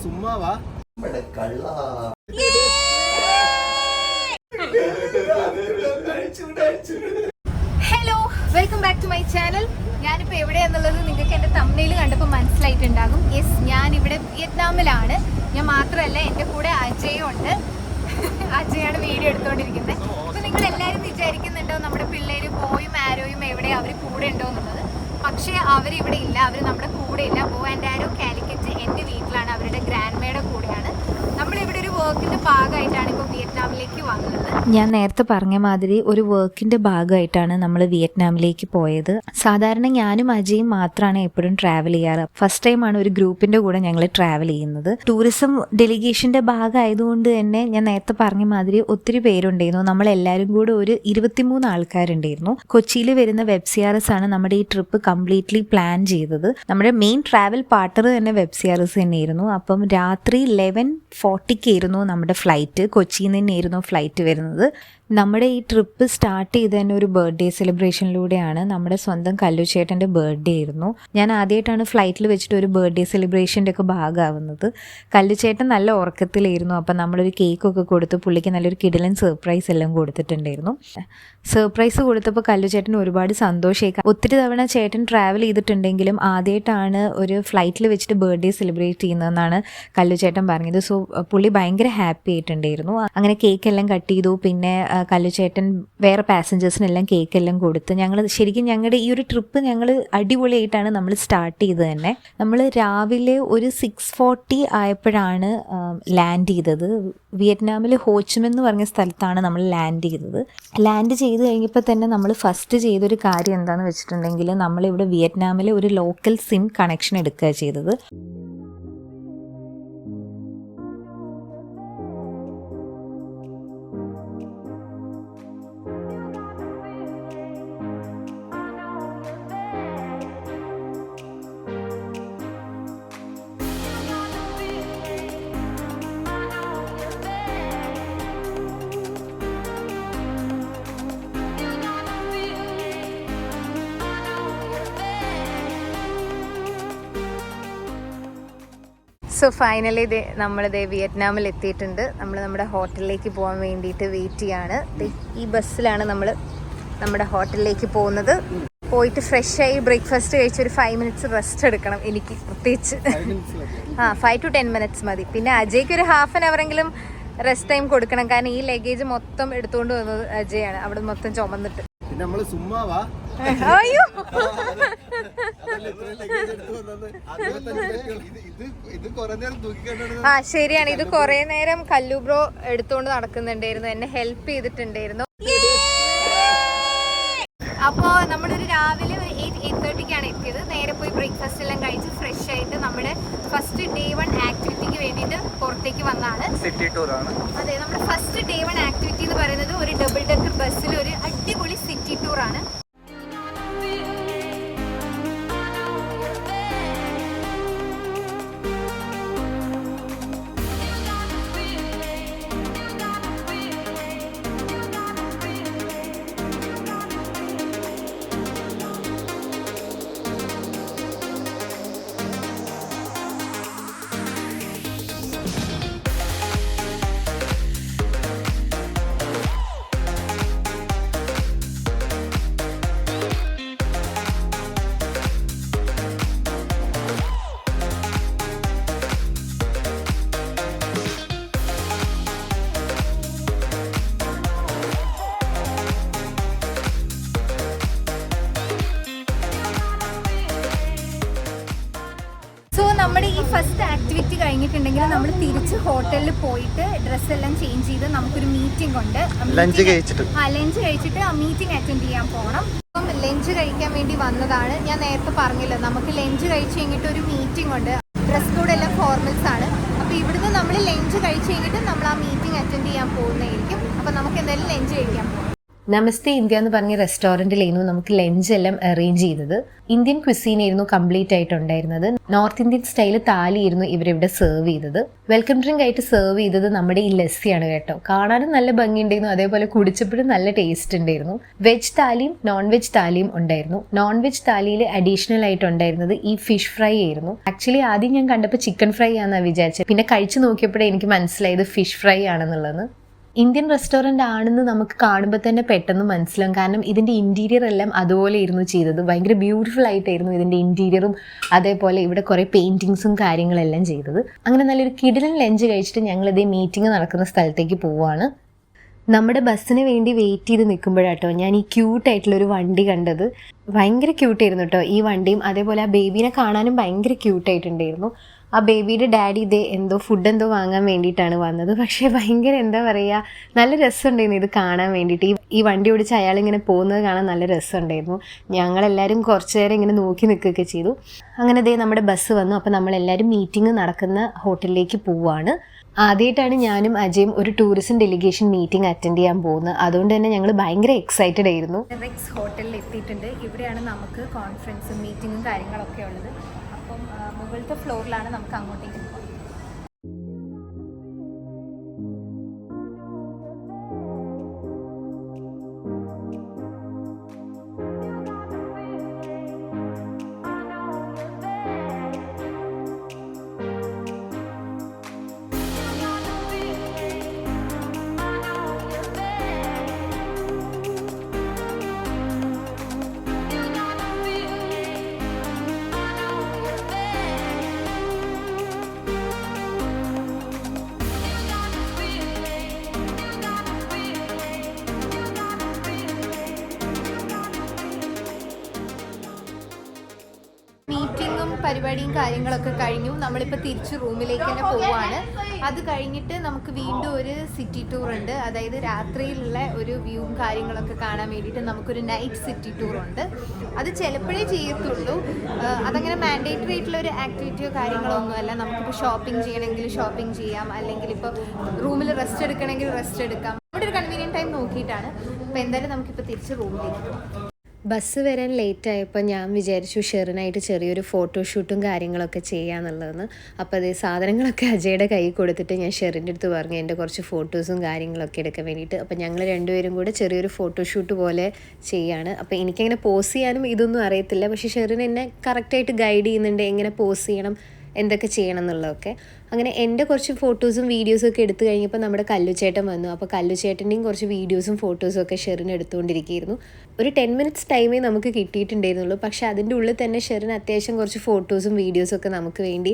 സുമ്മാവാ hello, welcome back to my channel. ഞാനിപ്പോൾ എവിടെയാന്നുള്ളത് നിങ്ങൾക്ക് എൻ്റെ തംബ്നെയിൽ കണ്ടപ്പോൾ മനസ്സിലായിട്ടുണ്ടാകും. യെസ്, ഞാനിവിടെ വിയറ്റ്നാമിലാണ്. ഞാൻ മാത്രമല്ല, എൻ്റെ കൂടെ അജയും ഉണ്ട്. അജയാണ് വീഡിയോ എടുത്തുകൊണ്ടിരിക്കുന്നത്. അപ്പോൾ നിങ്ങൾ എല്ലാവരും വിചാരിക്കുന്നുണ്ടോ നമ്മുടെ പിള്ളേർ ബോയും ആരോയും എവിടെ അവർ കൂടെ ഉണ്ടോ എന്നുള്ളത്. പക്ഷേ അവരിവിടെ ഇല്ല, അവർ നമ്മുടെ കൂടെ ഇല്ല. ബോ ആൻഡ് ആരോ കാലിക്കറ്റ് എൻ്റെ വീട്ടിലാണ്, അവരുടെ ഗ്രാൻഡ്മയുടെ കൂടെയാണ്. നമ്മളിവിടെ ഒരു വർക്കിൻ്റെ ഭാഗമായിട്ടാണ് ഇപ്പോൾ വിയറ്റ്നാമിലേക്ക് വന്നത്. ഞാൻ നേരത്തെ പറഞ്ഞ മാതിരി ഒരു വർക്കിൻ്റെ ഭാഗമായിട്ടാണ് നമ്മൾ വിയറ്റ്നാമിലേക്ക് പോയത്. സാധാരണ ഞാനും അജയും മാത്രമാണ് എപ്പോഴും ട്രാവൽ ചെയ്യാറ്. ഫസ്റ്റ് ടൈമാണ് ഒരു ഗ്രൂപ്പിൻ്റെ കൂടെ ഞങ്ങൾ ട്രാവൽ ചെയ്യുന്നത്. ടൂറിസം ഡെലിഗേഷൻ്റെ ഭാഗമായതുകൊണ്ട് തന്നെ ഞാൻ നേരത്തെ പറഞ്ഞ മാതിരി ഒത്തിരി പേരുണ്ടായിരുന്നു. നമ്മളെല്ലാവരും കൂടെ ഒരു 23 ആൾക്കാരുണ്ടായിരുന്നു. കൊച്ചിയിൽ വരുന്ന വെബ്സിയാറസ് ആണ് നമ്മുടെ ഈ ട്രിപ്പ് കംപ്ലീറ്റ്ലി പ്ലാൻ ചെയ്തത്. നമ്മുടെ മെയിൻ ട്രാവൽ പാർട്ണർ തന്നെ വെബ്സിയാറസ് തന്നെയായിരുന്നു. അപ്പം രാത്രി 11:40 നമ്മുടെ ഫ്ലൈറ്റ്. കൊച്ചിയിൽ നിന്നായിരുന്നു ഫ്ലൈറ്റ് വരുന്നത്. നമ്മുടെ ഈ ട്രിപ്പ് സ്റ്റാർട്ട് ചെയ്ത് തന്നെ ഒരു ബർത്ത്ഡേ സെലിബ്രേഷനിലൂടെയാണ്. നമ്മുടെ സ്വന്തം കല്ലുചേട്ടൻ്റെ ബർത്ത്ഡേ ആയിരുന്നു. ഞാൻ ആദ്യമായിട്ടാണ് ഫ്ലൈറ്റിൽ വെച്ചിട്ട് ഒരു ബർത്ത്ഡേ സെലിബ്രേഷൻ്റെ ഒക്കെ ഭാഗമാവുന്നത്. കല്ലുചേട്ടൻ നല്ല ഉറക്കത്തിലായിരുന്നു. അപ്പം നമ്മളൊരു കേക്കൊക്കെ കൊടുത്ത് പുള്ളിക്ക് നല്ലൊരു കിടിലൻ സർപ്രൈസ് എല്ലാം കൊടുത്തിട്ടുണ്ടായിരുന്നു. സർപ്രൈസ് കൊടുത്തപ്പോൾ കല്ലുചേട്ടൻ ഒരുപാട് സന്തോഷമായി. ഒത്തിരി തവണ ചേട്ടൻ ട്രാവൽ ചെയ്തിട്ടുണ്ടെങ്കിലും ആദ്യമായിട്ടാണ് ഒരു ഫ്ലൈറ്റിൽ വെച്ചിട്ട് ബർത്ത്ഡേ സെലിബ്രേറ്റ് ചെയ്യുന്നതെന്നാണ് കല്ലുചേട്ടൻ പറഞ്ഞത്. സോ പുള്ളി ഭയങ്കര ഹാപ്പി ആയിട്ടുണ്ടായിരുന്നു. അങ്ങനെ കേക്കെല്ലാം കട്ട് ചെയ്തു. പിന്നെ കല്ലുചേട്ടൻ വേറെ പാസഞ്ചേഴ്സിനെല്ലാം കേക്കെല്ലാം കൊടുത്ത് ഞങ്ങളുടെ ഈ ഒരു ട്രിപ്പ് ഞങ്ങൾ അടിപൊളിയായിട്ടാണ് നമ്മൾ സ്റ്റാർട്ട് ചെയ്തത് തന്നെ. നമ്മൾ രാവിലെ ഒരു 6:40 ആയപ്പോഴാണ് ലാൻഡ് ചെയ്തത്. വിയറ്റ്നാമിൽ ഹോച്ചിമിൻ എന്ന് പറഞ്ഞ സ്ഥലത്താണ് നമ്മൾ ലാൻഡ് ചെയ്തത്. ലാൻഡ് ചെയ്ത് കഴിഞ്ഞപ്പോൾ തന്നെ നമ്മൾ ഫസ്റ്റ് ചെയ്തൊരു കാര്യം എന്താണെന്ന് വെച്ചിട്ടുണ്ടെങ്കിൽ നമ്മളിവിടെ വിയറ്റ്നാമിൽ ഒരു ലോക്കൽ സിം കണക്ഷൻ എടുക്കുക ചെയ്തത്. സോ ഫൈനലി നമ്മളിതേ വിയറ്റ്നാമിൽ എത്തിയിട്ടുണ്ട്. നമ്മൾ നമ്മുടെ ഹോട്ടലിലേക്ക് പോകാൻ വേണ്ടിയിട്ട് വെയിറ്റ് ചെയ്യാണ്. ഈ ബസ്സിലാണ് നമ്മൾ നമ്മുടെ ഹോട്ടലിലേക്ക് പോകുന്നത്. പോയിട്ട് ഫ്രഷായി ബ്രേക്ക്ഫാസ്റ്റ് കഴിച്ച് ഒരു 5 മിനിറ്റ്സ് റെസ്റ്റ് എടുക്കണം. എനിക്ക് പ്രത്യേകിച്ച് 5 to 10 മിനിറ്റ്സ് മതി. പിന്നെ അജയ്ക്ക് ഒരു ഹാഫ് ആൻ അവറെങ്കിലും റെസ്റ്റ് ടൈം കൊടുക്കണം. കാരണം ഈ ലഗേജ് മൊത്തം എടുത്തുകൊണ്ട് വന്നത് അജയാണ്, അവിടെ മൊത്തം ചുമന്നിട്ട്. അയ്യോ, ശരിയാണ്. ഇത് കുറെ നേരം കല്ലു ബ്രോ എടുത്തോണ്ട് നടക്കുന്നുണ്ടായിരുന്നു, എന്നെ ഹെൽപ്പ് ചെയ്തിട്ടുണ്ടായിരുന്നു. അപ്പോൾ നമ്മളൊരു രാവിലെ ഒരു 8:30 എത്തിയത്. നേരെ പോയി ബ്രേക്ക്ഫാസ്റ്റ് എല്ലാം കഴിച്ച് ഫ്രഷ് ആയിട്ട് നമ്മുടെ ഫസ്റ്റ് ഡേ 1 ആക്ടിവിറ്റിക്ക് വേണ്ടിയിട്ട് പുറത്തേക്ക് വന്നതാണ്. സിറ്റി ടൂർ ആണ്. അതെ, നമ്മുടെ ഫസ്റ്റ് ഡേ 1 ആക്ടിവിറ്റി എന്ന് പറയുന്നത് ഒരു ഡബിൾ ഡെക്കർ ബസ്സിൽ ഒരു അടിപൊളി സിറ്റി ടൂർ ആണ്. നമ്മുടെ ഈ ഫസ്റ്റ് ആക്ടിവിറ്റി കഴിഞ്ഞിട്ടുണ്ടെങ്കിൽ നമ്മൾ തിരിച്ച് ഹോട്ടലിൽ പോയിട്ട് ഡ്രസ്സെല്ലാം ചേഞ്ച് ചെയ്ത് നമുക്കൊരു മീറ്റിംഗ് ഉണ്ട്. ലഞ്ച് കഴിച്ചിട്ട് ആ മീറ്റിംഗ് അറ്റൻഡ് ചെയ്യാൻ പോകണം. അപ്പം ലഞ്ച് കഴിക്കാൻ വേണ്ടി വന്നതാണ്. ഞാൻ നേരത്തെ പറഞ്ഞില്ല, നമുക്ക് ലഞ്ച് കഴിച്ച് കഴിഞ്ഞിട്ട് ഒരു മീറ്റിംഗ് ഉണ്ട്. ഡ്രസ് കോഡ് എല്ലാം ഫോർമൽസ് ആണ്. അപ്പോൾ ഇവിടുന്ന് നമ്മൾ ലഞ്ച് കഴിച്ച് കഴിഞ്ഞിട്ട് നമ്മൾ ആ മീറ്റിംഗ് അറ്റൻഡ് ചെയ്യാൻ പോകുന്നതായിരിക്കും. അപ്പം നമുക്ക് എന്തായാലും ലഞ്ച് കഴിക്കാൻ പോകാം. നമസ്തേ ഇന്ത്യ എന്ന് പറഞ്ഞ റെസ്റ്റോറൻറ്റിലായിരുന്നു നമുക്ക് ലഞ്ച് എല്ലാം അറേഞ്ച് ചെയ്തത്. ഇന്ത്യൻ ക്വിസീൻ ആയിരുന്നു കംപ്ലീറ്റ് ആയിട്ടുണ്ടായിരുന്നത്. നോർത്ത് ഇന്ത്യൻ സ്റ്റൈൽ താലിയായിരുന്നു ഇവരിവിടെ സെർവ് ചെയ്തത്. വെൽക്കം ഡ്രിങ്ക് ആയിട്ട് സെർവ് ചെയ്തത് നമ്മുടെ ഈ ലസ്സിയാണ് കേട്ടോ. കാണാനും നല്ല ഭംഗിയുണ്ടായിരുന്നു, അതേപോലെ കുടിച്ചപ്പോഴും നല്ല ടേസ്റ്റ് ഉണ്ടായിരുന്നു. വെജ് താലിയും നോൺ വെജ് താലിയും ഉണ്ടായിരുന്നു. നോൺ വെജ് താലിയിൽ അഡീഷണൽ ആയിട്ടുണ്ടായിരുന്നത് ഈ ഫിഷ് ഫ്രൈ ആയിരുന്നു. ആക്ച്വലി ആദ്യം ഞാൻ കണ്ടപ്പോൾ ചിക്കൻ ഫ്രൈ ആണെന്നാണ് വിചാരിച്ചത്. പിന്നെ കഴിച്ചു നോക്കിയപ്പോഴേ എനിക്ക് മനസ്സിലായത് ഫിഷ് ഫ്രൈ ആണെന്നുള്ളത്. ഇന്ത്യൻ റെസ്റ്റോറൻ്റ് ആണെന്ന് നമുക്ക് കാണുമ്പോൾ തന്നെ പെട്ടെന്ന് മനസ്സിലാവും. കാരണം ഇതിൻ്റെ ഇൻറ്റീരിയർ എല്ലാം അതുപോലെ ഇരുന്നു ചെയ്തത്. ഭയങ്കര ബ്യൂട്ടിഫുൾ ആയിട്ടായിരുന്നു ഇതിൻ്റെ ഇൻറ്റീരിയറും അതേപോലെ ഇവിടെ കുറേ പെയിൻറ്റിങ്സും കാര്യങ്ങളെല്ലാം ചെയ്തത്. അങ്ങനെ നല്ലൊരു കിടിലൻ ലഞ്ച് കഴിച്ചിട്ട് ഞങ്ങളിതേ മീറ്റിംഗ് നടക്കുന്ന സ്ഥലത്തേക്ക് പോവുകയാണ്. നമ്മുടെ ബസ്സിന് വേണ്ടി വെയിറ്റ് ചെയ്ത് നിൽക്കുമ്പോഴാട്ടോ ഞാൻ ഈ ക്യൂട്ടായിട്ടുള്ളൊരു വണ്ടി കണ്ടത്. ഭയങ്കര ക്യൂട്ടായിരുന്നു കേട്ടോ ഈ വണ്ടിയും. അതേപോലെ ആ ബേബീനെ കാണാനും ഭയങ്കര ക്യൂട്ടായിട്ടുണ്ടായിരുന്നു. ആ ബേബിയുടെ ഡാഡി ഇതേ ഫുഡ് എന്തോ വാങ്ങാൻ വേണ്ടിയിട്ടാണ് വന്നത്. പക്ഷേ ഭയങ്കര എന്താ പറയുക, നല്ല രസമുണ്ടായിരുന്നു ഇത് കാണാൻ വേണ്ടിയിട്ട്. ഈ വണ്ടി ഓടിച്ച് അയാളിങ്ങനെ പോകുന്നത് കാണാൻ നല്ല രസമുണ്ടായിരുന്നു. ഞങ്ങളെല്ലാവരും കുറച്ച് നേരം ഇങ്ങനെ നോക്കി നിൽക്കുകയൊക്കെ ചെയ്തു. അങ്ങനെ ദേ നമ്മുടെ ബസ് വന്നു. അപ്പോൾ നമ്മളെല്ലാവരും മീറ്റിംഗ് നടക്കുന്ന ഹോട്ടലിലേക്ക് പോവുകയാണ്. ആദ്യമായിട്ടാണ് ഞാനും അജയും ഒരു ടൂറിസം ഡെലിഗേഷൻ മീറ്റിംഗ് അറ്റൻഡ് ചെയ്യാൻ പോകുന്നത്. അതുകൊണ്ട് തന്നെ ഞങ്ങൾ ഭയങ്കര എക്സൈറ്റഡ് ആയിരുന്നു. റെക്സ് ഹോട്ടലിൽ എത്തിയിട്ടുണ്ട്. ഇവിടെയാണ് നമുക്ക് കോൺഫറൻസും മീറ്റിങ്ങും കാര്യങ്ങളൊക്കെ ഉള്ളത്. അപ്പം മുകളിലത്തെ ഫ്ലോറിലാണ് നമുക്ക് അങ്ങോട്ടേക്ക് പോകാം. പരിപാടിയും കാര്യങ്ങളൊക്കെ കഴിഞ്ഞു. നമ്മളിപ്പോൾ തിരിച്ച് റൂമിലേക്ക് തന്നെ പോവുകയാണ്. അത് കഴിഞ്ഞിട്ട് നമുക്ക് വീണ്ടും ഒരു സിറ്റി ടൂർ ഉണ്ട്. അതായത് രാത്രിയിലുള്ള ഒരു വ്യൂവും കാര്യങ്ങളൊക്കെ കാണാൻ വേണ്ടിയിട്ട് നമുക്കൊരു നൈറ്റ് സിറ്റി ടൂർ ഉണ്ട്. അത് ചിലപ്പോഴേ ചെയ്യത്തുള്ളൂ. അതങ്ങനെ മാൻഡേറ്ററി ആയിട്ടുള്ള ഒരു ആക്ടിവിറ്റിയോ കാര്യങ്ങളോ ഒന്നുമല്ല. നമുക്കിപ്പോൾ ഷോപ്പിംഗ് ചെയ്യണമെങ്കിൽ ഷോപ്പിംഗ് ചെയ്യാം, അല്ലെങ്കിൽ ഇപ്പോൾ റൂമിൽ റെസ്റ്റ് എടുക്കണമെങ്കിൽ റെസ്റ്റ് എടുക്കാം. നമ്മുടെ ഒരു കൺവീനിയൻറ്റ് ടൈം നോക്കിയിട്ടാണ്. അപ്പോൾ എന്തായാലും നമുക്കിപ്പോൾ തിരിച്ച് റൂമിലേക്ക് പോകാം. ബസ് വരാൻ ലേറ്റ് ആയപ്പോൾ ഞാൻ വിചാരിച്ചു ഷെറിനായിട്ട് ചെറിയൊരു ഫോട്ടോഷൂട്ടും കാര്യങ്ങളൊക്കെ ചെയ്യാമെന്നുള്ളതെന്ന്. അപ്പോൾ അതേ സാധനങ്ങളൊക്കെ അജയുടെ കയ്യിൽ കൊടുത്തിട്ട് ഞാൻ ഷെറിൻ്റെ അടുത്ത് പറഞ്ഞു എൻ്റെ കുറച്ച് ഫോട്ടോസും കാര്യങ്ങളൊക്കെ എടുക്കാൻ വേണ്ടിയിട്ട്. അപ്പോൾ ഞങ്ങൾ രണ്ടുപേരും കൂടെ ചെറിയൊരു ഫോട്ടോഷൂട്ട് പോലെ ചെയ്യാണ്. അപ്പോൾ എനിക്കങ്ങനെ പോസ് ചെയ്യാനും ഇതൊന്നും അറിയത്തില്ല. പക്ഷേ ഷെറിൻ എന്നെ കറക്റ്റായിട്ട് ഗൈഡ് ചെയ്യുന്നുണ്ട് എങ്ങനെ പോസ് ചെയ്യണം, എന്തൊക്കെ ചെയ്യണം എന്നുള്ളതൊക്കെ. അങ്ങനെ എൻ്റെ കുറച്ച് ഫോട്ടോസും വീഡിയോസും ഒക്കെ എടുത്തു കഴിഞ്ഞപ്പോൾ നമ്മുടെ കല്ലുചേട്ടൻ വന്നു. അപ്പോൾ കല്ലുചേട്ടൻ്റെയും കുറച്ച് വീഡിയോസും ഫോട്ടോസും ഒക്കെ ഷെറിൻ എടുത്തുകൊണ്ടിരിക്കുകയായിരുന്നു. ഒരു 10 മിനിറ്റ്സ് ടൈമേ നമുക്ക് കിട്ടിയിട്ടുണ്ടായിരുന്നുള്ളൂ. പക്ഷേ അതിൻ്റെ ഉള്ളിൽ തന്നെ ഷെറിൻ അത്യാവശ്യം കുറച്ച് ഫോട്ടോസും വീഡിയോസും ഒക്കെ നമുക്ക് വേണ്ടി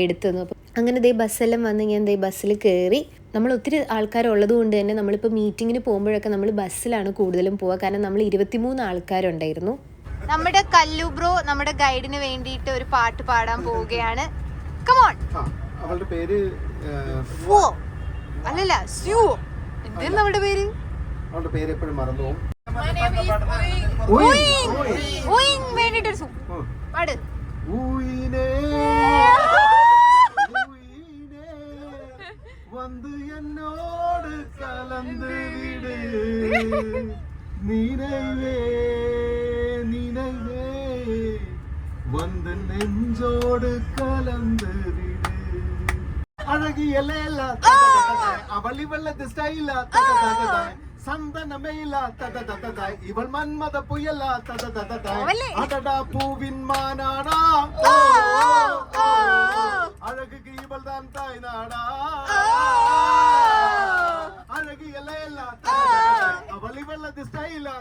എടുത്തു തന്നു. അപ്പോൾ അങ്ങനെ ദേ ബസ്സെല്ലാം വന്ന് ഞാൻ ദേ ബസ്സിൽ കയറി. നമ്മൾ ഒത്തിരി ആൾക്കാരുള്ളത് കൊണ്ട് തന്നെ നമ്മളിപ്പോൾ മീറ്റിങ്ങിന് പോകുമ്പോഴൊക്കെ നമ്മൾ ബസ്സിലാണ് കൂടുതലും പോവുക. കാരണം നമ്മൾ 23 ആൾക്കാരുണ്ടായിരുന്നു. നമ്മുടെ കല്ലു ബ്രോ നമ്മുടെ ഗൈഡിന് വേണ്ടിയിട്ട് ഒരു പാട്ട് പാടാൻ പോവുകയാണ്. Come on. അവളുടെ പേര് അല്ലല്ല സ്യൂ. എന്തായിരുന്നു അവളുടെ പേര്? അവളുടെ പേര് എപ്പോഴും മറന്നു പോകും. പാട്. வந்து என்னோடு கலந்து விடு நினைவே நினைவே வந்து நெஞ்சோடு கலந்து விடு அழகிய லேலா அவளி வெள்ளத்து ஸ்டைலா சந்தனமேலா இவள் மன்மத புயலா அடடா பூவின் மாநாடா அழகுக்கு இவள் தான் தாய் நாடா அழகிய லேலா அவளி வெள்ளத்து ஸ்டைலா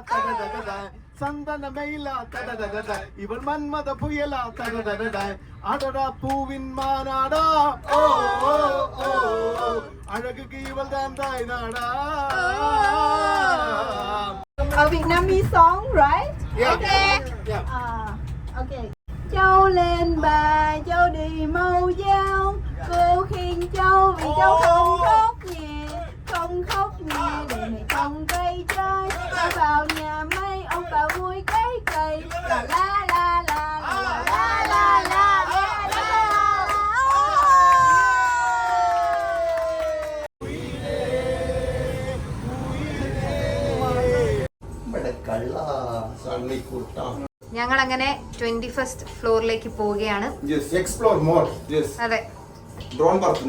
சந்தனமேலா இவள் மன்மத புயலா அடடா பூவின் மாநாடா அழகுக்கு இவள் தான் தாய் நாடா. A Vietnamese song, right? Yeah. Okay. Yeah. Okay. Châu lên bà, châu đi mau giao, cô khiêng châu vì châu không khóc nhè, để mẹ không gây chơi. Đi vào nhà mây, ông bà vui cái cây, la la la la la la la la. അങ്ങനെ 21st ഫ്ലോറിലേക്ക് പോവുകയാണ്. Explore more. അതെ, drone പറത്തി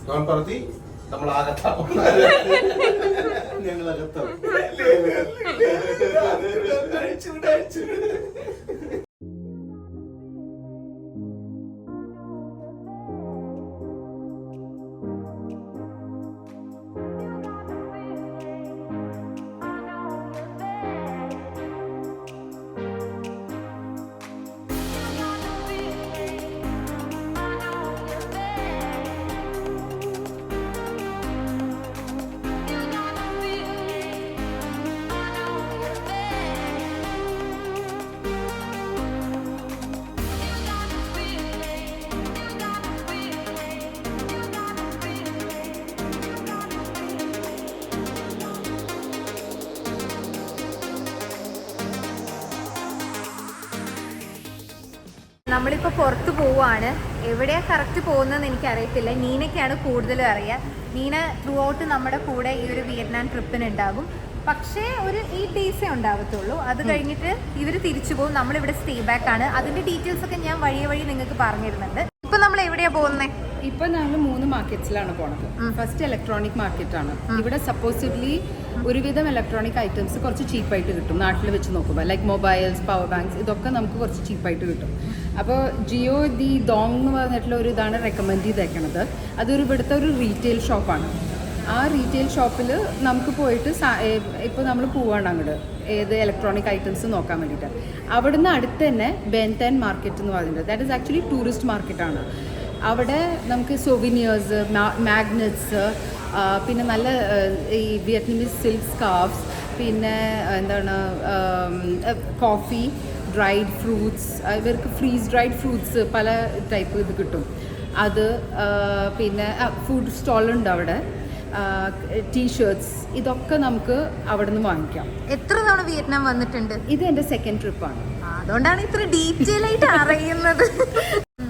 drone പറത്തി നമ്മൾ അകത്താവും. ഞങ്ങൾ അകത്താവും. നമ്മളിപ്പോൾ പുറത്ത് പോവുകയാണ്. എവിടെയാണ് കറക്റ്റ് പോകുന്നതെന്ന് എനിക്കറിയത്തില്ല. നീനയ്ക്കാണ് കൂടുതലും അറിയാം. നീന ത്രൂ ഔട്ട് നമ്മുടെ കൂടെ ഈ ഒരു വിയറ്റ്നാം ട്രിപ്പിന് ഉണ്ടാകും. പക്ഷേ ഒരു 8 ഡേയ്സേ ഉണ്ടാകത്തുള്ളൂ. അത് കഴിഞ്ഞിട്ട് ഇവർ തിരിച്ചു പോകും. നമ്മളിവിടെ സ്റ്റേ ബാക്ക് ആണ്. അതിൻ്റെ ഡീറ്റെയിൽസ് ഒക്കെ ഞാൻ വഴി നിങ്ങൾക്ക് പറഞ്ഞിരുന്നുണ്ട്. ഇപ്പം നമ്മൾ എവിടെയാണ് പോകുന്നത്? ഇപ്പൊ ഞങ്ങൾ 3 മാർക്കറ്റ്സിലാണ് പോണത്. ഫസ്റ്റ് ഇലക്ട്രോണിക് മാർക്കറ്റ് ആണ്. ഇവിടെ സപ്പോസിഡ്ലി ഒരുവിധം ഇലക്ട്രോണിക് ഐറ്റംസ് കുറച്ച് ചീപ്പായിട്ട് കിട്ടും നാട്ടിൽ വെച്ച് നോക്കുമ്പോൾ. ലൈക്ക് മൊബൈൽസ്, പവർ ബാങ്ക്സ്, ഇതൊക്കെ നമുക്ക് കുറച്ച് ചീപ്പായിട്ട് കിട്ടും. അപ്പോൾ ജിയോ ദി ഡോങ് എന്ന് പറഞ്ഞിട്ടുള്ള ഒരു ഇതാണ് റെക്കമെൻഡ് ചെയ്തേക്കണത്. അതൊരു ഇവിടുത്തെ ഒരു റീറ്റെയിൽ ഷോപ്പാണ്. ആ റീറ്റെയിൽ ഷോപ്പിൽ നമുക്ക് പോയിട്ട് ഇപ്പോൾ നമ്മൾ പോവാണ് അങ്ങോട്ട് ഏത് ഇലക്ട്രോണിക് ഐറ്റംസ് നോക്കാൻ വേണ്ടിയിട്ട്. അവിടുന്ന് അടുത്ത് തന്നെ ബെൻതൻ മാർക്കറ്റ് എന്ന് പറയുന്നത്, ദാറ്റ് ഈസ് ആക്ച്വലി ടൂറിസ്റ്റ് മാർക്കറ്റാണ്. അവിടെ നമുക്ക് സൊവിനിയേഴ്സ്, മാഗ്നറ്റ്സ്, പിന്നെ നല്ല ഈ വിയറ്റ്നാമീസ് സിൽക്ക് സ്കാർഫ്സ്, പിന്നെ എന്താണ് കോഫി, ഡ്രൈഡ് ഫ്രൂട്ട്സ്, ഇവർക്ക് ഫ്രീസ് ഡ്രൈഡ് ഫ്രൂട്ട്സ് പല ടൈപ്പ് ഇത് കിട്ടും. അത് പിന്നെ ഫുഡ് സ്റ്റോളുണ്ട് അവിടെ, ടീഷർട്ട്സ്, ഇതൊക്കെ നമുക്ക് അവിടെ നിന്ന് വാങ്ങിക്കാം. എത്ര തവണ വിയറ്റ്നാം വന്നിട്ടുണ്ട്? ഇത് എൻ്റെ സെക്കൻഡ് ട്രിപ്പാണ്. അതുകൊണ്ടാണ് ഇത്ര ഡീറ്റെയിൽ ആയിട്ട് അറിയുന്നത്.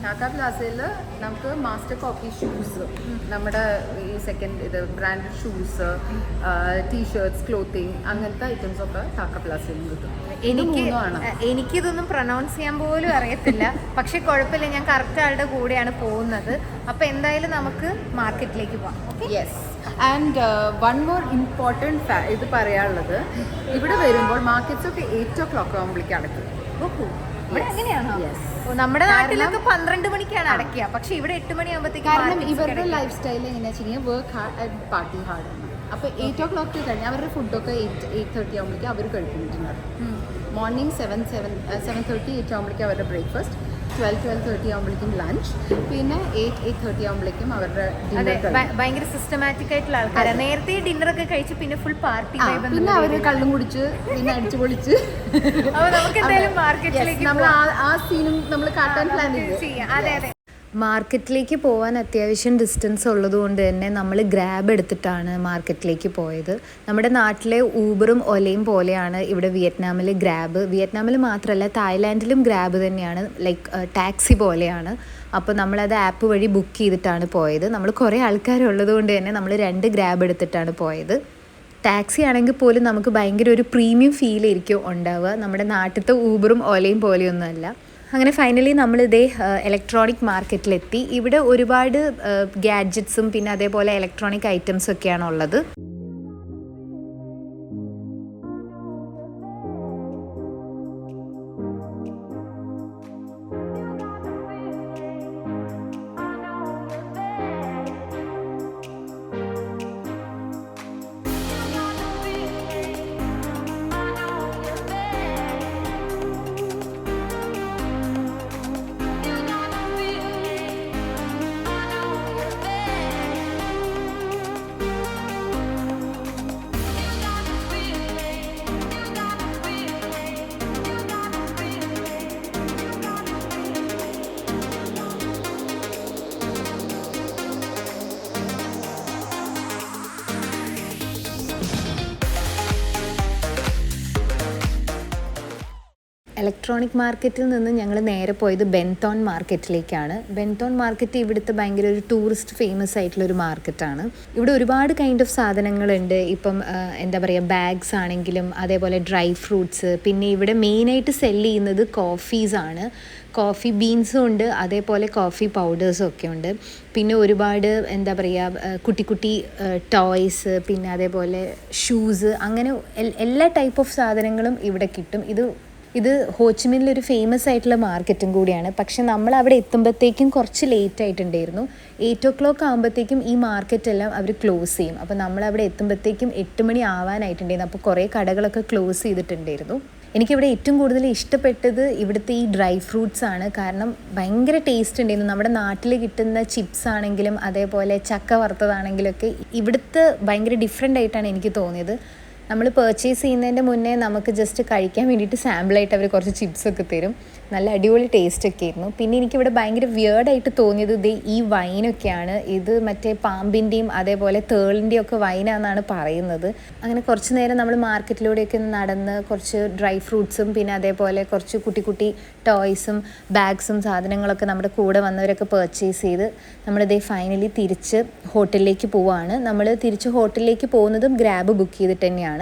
ടാറ്റ പ്ലാസയിൽ നമുക്ക് മാസ്റ്റർ കോപ്പി ഷൂസ്, നമ്മുടെ ഈ സെക്കൻഡ് ഇത് ബ്രാൻഡഡ് ഷൂസ്, ടീഷർട്ട്സ്, ക്ലോത്തിങ്, അങ്ങനത്തെ ഐറ്റംസ് ഒക്കെ ടാറ്റ പ്ലാസയിൽ കിട്ടും. എനിക്കിതൊന്നും പ്രൊനൗൺസ് ചെയ്യാൻ പോലും അറിയത്തില്ല. പക്ഷെ കുഴപ്പമില്ല, ഞാൻ കറക്റ്റ് ആളുടെ കൂടെയാണ് പോകുന്നത്. അപ്പോൾ എന്തായാലും നമുക്ക് മാർക്കറ്റിലേക്ക് പോകാം. Yes. And one more important ഇത് പറയാനുള്ളത്, ഇവിടെ വരുമ്പോൾ മാർക്കറ്റ്സ് ഒക്കെ 8 o'clock ആകുമ്പോഴേക്കും അടയ്ക്കും. അങ്ങനെയാണോ? യെസ്. നമ്മുടെ നാട്ടിലൊക്കെ 12 മണിക്കാണ് അടയ്ക്കുക. പക്ഷെ ഇവിടെ 8 മണിയാകുമ്പോഴത്തേക്കും. കാരണം ഇവരുടെ ലൈഫ് സ്റ്റൈൽ എങ്ങനെയാ വെച്ച് കഴിഞ്ഞാൽ work hard and party hard ആണ്. അപ്പോൾ 8 o'clock കഴിഞ്ഞാൽ അവരുടെ ഫുഡൊക്കെ 8:30 ആകുമ്പോഴേക്കും അവർ കഴിക്കുന്നുണ്ടാവും. മോർണിംഗ് 7:30 8 ആകുമ്പോഴേക്കും അവരുടെ ബ്രേക്ക്ഫാസ്റ്റ്, 12:30 ആകുമ്പോഴേക്കും ലഞ്ച്, പിന്നെ 8:30 ആകുമ്പോഴേക്കും അവരുടെ ഡിന്നർ. ഭയങ്കര സിസ്റ്റമാറ്റിക് ആയിട്ടുള്ള ആൾക്കാരാണ്. നേരത്തെ ഡിന്നർ ഒക്കെ കഴിച്ച് പിന്നെ ഫുൾ പാർട്ടി, പിന്നെ അവർ കള്ളും കുടിച്ച് പിന്നെ അടിച്ചു പൊളിച്ച്. അപ്പോൾ നമുക്ക് എന്തായാലും മാർക്കറ്റിലേക്ക് നമ്മൾ ആ സീനും നമ്മൾ കാട്ടാൻ പ്ലാൻ ചെയ്യാം. അതെ അതെ. മാർക്കറ്റിലേക്ക് പോകാൻ അത്യാവശ്യം ഡിസ്റ്റൻസ് ഉള്ളതുകൊണ്ട് തന്നെ നമ്മൾ ഗ്രാബ് എടുത്തിട്ടാണ് മാർക്കറ്റിലേക്ക് പോയത്. നമ്മുടെ നാട്ടിലെ ഊബറും ഒലയും പോലെയാണ് ഇവിടെ വിയറ്റ്നാമിൽ ഗ്രാബ്. വിയറ്റ്നാമിൽ മാത്രമല്ല, തായ്ലാൻഡിലും ഗ്രാബ് തന്നെയാണ്, ലൈക്ക് ടാക്സി പോലെയാണ്. അപ്പോൾ നമ്മളത് ആപ്പ് വഴി ബുക്ക് ചെയ്തിട്ടാണ് പോയത്. നമ്മൾ കുറേ ആൾക്കാരുള്ളത് കൊണ്ട് തന്നെ നമ്മൾ 2 ഗ്രാബ് എടുത്തിട്ടാണ് പോയത്. ടാക്സി ആണെങ്കിൽ പോലും നമുക്ക് ഭയങ്കര ഒരു പ്രീമിയം ഫീലായിരിക്കും ഉണ്ടാവുക. നമ്മുടെ നാട്ടിലത്തെ ഊബറും ഒലയും പോലെയൊന്നുമല്ല. അങ്ങനെ ഫൈനലി നമ്മളിതേ ഇലക്ട്രോണിക് മാർക്കറ്റിലെത്തി. ഇവിടെ ഒരുപാട് ഗാഡ്ജറ്റ്സും പിന്നെ അതേപോലെ ഇലക്ട്രോണിക് ഐറ്റംസ് ഒക്കെയാണ് ഉള്ളത്. ഇലക്ട്രോണിക് മാർക്കറ്റിൽ നിന്ന് ഞങ്ങൾ നേരെ പോയത് ബെൻതോൺ മാർക്കറ്റിലേക്കാണ്. ബെൻതോൺ മാർക്കറ്റ് ഇവിടുത്തെ ഭയങ്കര ഒരു ടൂറിസ്റ്റ് ഫേമസ് ആയിട്ടുള്ളൊരു മാർക്കറ്റാണ്. ഇവിടെ ഒരുപാട് കൈൻഡ് ഓഫ് സാധനങ്ങളുണ്ട്. ഇപ്പം എന്താ പറയുക, ബാഗ്സ് ആണെങ്കിലും അതേപോലെ ഡ്രൈ ഫ്രൂട്ട്സ്. പിന്നെ ഇവിടെ മെയിനായിട്ട് സെല്ല് ചെയ്യുന്നത് കോഫീസാണ്. കോഫി ബീൻസും ഉണ്ട്, അതേപോലെ കോഫി പൗഡേഴ്സും ഒക്കെ ഉണ്ട്. പിന്നെ ഒരുപാട് എന്താ പറയുക, കുട്ടി കുട്ടി ടോയ്സ്, പിന്നെ അതേപോലെ ഷൂസ്, അങ്ങനെ എല്ലാ ടൈപ്പ് ഓഫ് സാധനങ്ങളും ഇവിടെ കിട്ടും. ഇത് ഹോച്ചിമിനിലൊരു ഫേമസ് ആയിട്ടുള്ള മാർക്കറ്റും കൂടിയാണ്. പക്ഷെ നമ്മൾ അവിടെ എത്തുമ്പോഴത്തേക്കും കുറച്ച് ലേറ്റ് ആയിട്ടുണ്ടായിരുന്നു. 8 o'clock ആകുമ്പോഴത്തേക്കും ഈ മാർക്കറ്റെല്ലാം അവർ ക്ലോസ് ചെയ്യും. അപ്പോൾ നമ്മളവിടെ എത്തുമ്പോഴത്തേക്കും 8 മണി ആവാനായിട്ടുണ്ടായിരുന്നു. അപ്പോൾ കുറേ കടകളൊക്കെ ക്ലോസ് ചെയ്തിട്ടുണ്ടായിരുന്നു. എനിക്കിവിടെ ഏറ്റവും കൂടുതൽ ഇഷ്ടപ്പെട്ടത് ഇവിടുത്തെ ഈ ഡ്രൈ ഫ്രൂട്ട്സ് ആണ്. കാരണം ഭയങ്കര ടേസ്റ്റ് ഉണ്ടായിരുന്നു. നമ്മുടെ നാട്ടിൽ കിട്ടുന്ന ചിപ്സ് ആണെങ്കിലും അതേപോലെ ചക്ക വറുത്തതാണെങ്കിലൊക്കെ ഇവിടുത്തെ ഭയങ്കര ഡിഫറെൻ്റ് ആയിട്ടാണ് എനിക്ക് തോന്നിയത്. നമ്മൾ പർച്ചേസ് ചെയ്യുന്നതിൻ്റെ മുന്നേ നമുക്ക് ജസ്റ്റ് കഴിക്കാൻ വേണ്ടിയിട്ട് സാമ്പിളായിട്ട് അവർ കുറച്ച് ചിപ്സൊക്കെ തരും. നല്ല അടിപൊളി ടേസ്റ്റൊക്കെ ആയിരുന്നു. പിന്നെ എനിക്കിവിടെ ഭയങ്കര വിയേർഡായിട്ട് തോന്നിയത് ഈ വൈനൊക്കെയാണ്. ഇത് മറ്റേ പാമ്പിൻ്റെയും അതേപോലെ തേളിൻ്റെയും ഒക്കെ വൈനാണെന്നാണ് പറയുന്നത്. അങ്ങനെ കുറച്ച് നേരം നമ്മൾ മാർക്കറ്റിലൂടെയൊക്കെ നടന്ന് കുറച്ച് ഡ്രൈ ഫ്രൂട്ട്സും പിന്നെ അതേപോലെ കുറച്ച് കുട്ടി കുട്ടി ടോയ്സും ബാഗ്സും സാധനങ്ങളൊക്കെ നമ്മുടെ കൂടെ വന്നവരൊക്കെ പർച്ചേസ് ചെയ്ത് നമ്മളിതേ ഫൈനലി തിരിച്ച് ഹോട്ടലിലേക്ക് പോവുകയാണ്. നമ്മൾ തിരിച്ച് ഹോട്ടലിലേക്ക് പോകുന്നതും ഗ്രാബ് ബുക്ക് ചെയ്തിട്ട് തന്നെയാണ്.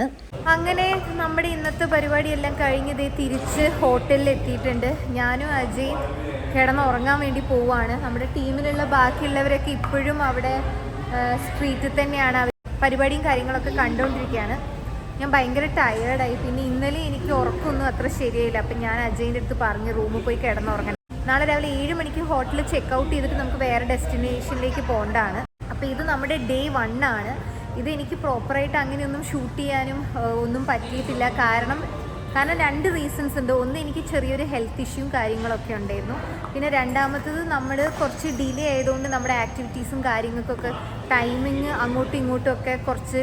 അങ്ങനെ നമ്മുടെ ഇന്നത്തെ പരിപാടിയെല്ലാം കഴിഞ്ഞത് തിരിച്ച് ഹോട്ടലിൽ എത്തിയിട്ടുണ്ട്. ഞാനും അജയും കിടന്നുറങ്ങാൻ വേണ്ടി പോവുകയാണ്. നമ്മുടെ ടീമിലുള്ള ബാക്കിയുള്ളവരൊക്കെ ഇപ്പോഴും അവിടെ സ്ട്രീറ്റിൽ തന്നെയാണ്. പരിപാടിയും കാര്യങ്ങളൊക്കെ കണ്ടുകൊണ്ടിരിക്കുകയാണ്. ഞാൻ ഭയങ്കര ടയേർഡായി. പിന്നെ ഇന്നലെ എനിക്ക് ഉറക്കമൊന്നും അത്ര ശരിയായില്ല. അപ്പം ഞാൻ അജയിൻ്റെ അടുത്ത് പറഞ്ഞ് റൂമിൽ പോയി കിടന്നുറങ്ങണം. നാളെ രാവിലെ 7 മണിക്ക് ഹോട്ടലിൽ ചെക്കൗട്ട് ചെയ്തിട്ട് നമുക്ക് വേറെ ഡെസ്റ്റിനേഷനിലേക്ക് പോകേണ്ടതാണ്. അപ്പോൾ ഇത് നമ്മുടെ Day 1 ആണ്. ഇത് എനിക്ക് പ്രോപ്പറായിട്ട് അങ്ങനെയൊന്നും ഷൂട്ട് ചെയ്യാനും ഒന്നും പറ്റിയിട്ടില്ല. കാരണം 2 റീസൺസ് ഉണ്ട്. ഒന്ന്, എനിക്ക് ചെറിയൊരു ഹെൽത്ത് ഇഷ്യൂവും കാര്യങ്ങളൊക്കെ ഉണ്ടായിരുന്നു. പിന്നെ രണ്ടാമത്തത്, നമ്മൾ കുറച്ച് ഡിലേ ആയതുകൊണ്ട് നമ്മുടെ ആക്ടിവിറ്റീസും കാര്യങ്ങൾക്കൊക്കെ ടൈമിങ് അങ്ങോട്ടും ഇങ്ങോട്ടും ഒക്കെ കുറച്ച്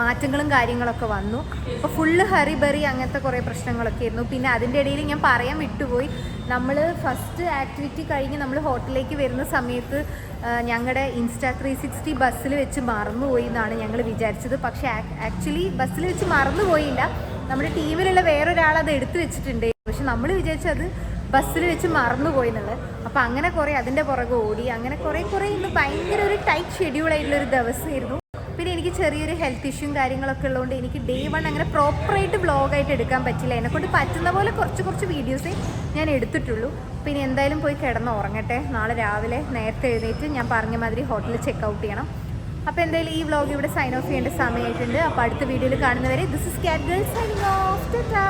മാറ്റങ്ങളും കാര്യങ്ങളൊക്കെ വന്നു. അപ്പോൾ ഫുള്ള് ഹറിബറി അങ്ങനത്തെ കുറേ പ്രശ്നങ്ങളൊക്കെ ആയിരുന്നു. പിന്നെ അതിൻ്റെ ഇടയിൽ ഞാൻ പറയാൻ വിട്ടുപോയി, നമ്മൾ ഫസ്റ്റ് ആക്ടിവിറ്റി കഴിഞ്ഞ് നമ്മൾ ഹോട്ടലിലേക്ക് വരുന്ന സമയത്ത് ഞങ്ങളുടെ ഇൻസ്റ്റാ 360 ബസ്സിൽ വെച്ച് മറന്നുപോയി എന്നാണ് ഞങ്ങൾ വിചാരിച്ചത്. പക്ഷേ ആക്ച്വലി ബസ്സിൽ വെച്ച് മറന്നുപോയില്ല. നമ്മുടെ ടീമിലുള്ള വേറൊരാൾ അത് എടുത്തു വെച്ചിട്ടുണ്ട്. പക്ഷെ നമ്മൾ വിചാരിച്ചത് ബസ്സിൽ വെച്ച് മറന്നുപോയി എന്നുള്ളത്. അപ്പോൾ അങ്ങനെ കുറേ അതിൻ്റെ പുറകെ ഓടി. അങ്ങനെ കുറേ ഇന്ന് ഭയങ്കര ഒരു ടൈറ്റ് ഷെഡ്യൂളായിട്ടുള്ളൊരു ദിവസമായിരുന്നു. പിന്നെ എനിക്ക് ചെറിയൊരു ഹെൽത്ത് ഇഷ്യൂവും കാര്യങ്ങളൊക്കെ ഉള്ളതുകൊണ്ട് എനിക്ക് Day 1 അങ്ങനെ പ്രോപ്പറായിട്ട് വ്ളോഗായിട്ട് എടുക്കാൻ പറ്റില്ല. എന്നെക്കൊണ്ട് പറ്റുന്ന പോലെ കുറച്ച് വീഡിയോസേ ഞാൻ എടുത്തിട്ടുള്ളൂ. പിന്നെ എന്തായാലും പോയി കിടന്ന് ഉറങ്ങട്ടെ. നാളെ രാവിലെ നേരത്തെ എഴുന്നേറ്റ് ഞാൻ പറഞ്ഞ മാതിരി ഹോട്ടലിൽ ചെക്കൗട്ട് ചെയ്യണം. അപ്പോൾ എന്തായാലും ഈ വ്ളോഗ് ഇവിടെ സൈൻ ഓഫ് ചെയ്യേണ്ട സമയമായിട്ടുണ്ട്. അപ്പോൾ അടുത്ത വീഡിയോയിൽ കാണുന്നവരെ ദിസ് ഇസ് കാറ്റ് ഗേൾ സൈനിങ് ഓഫ്. ടാറ്റാ.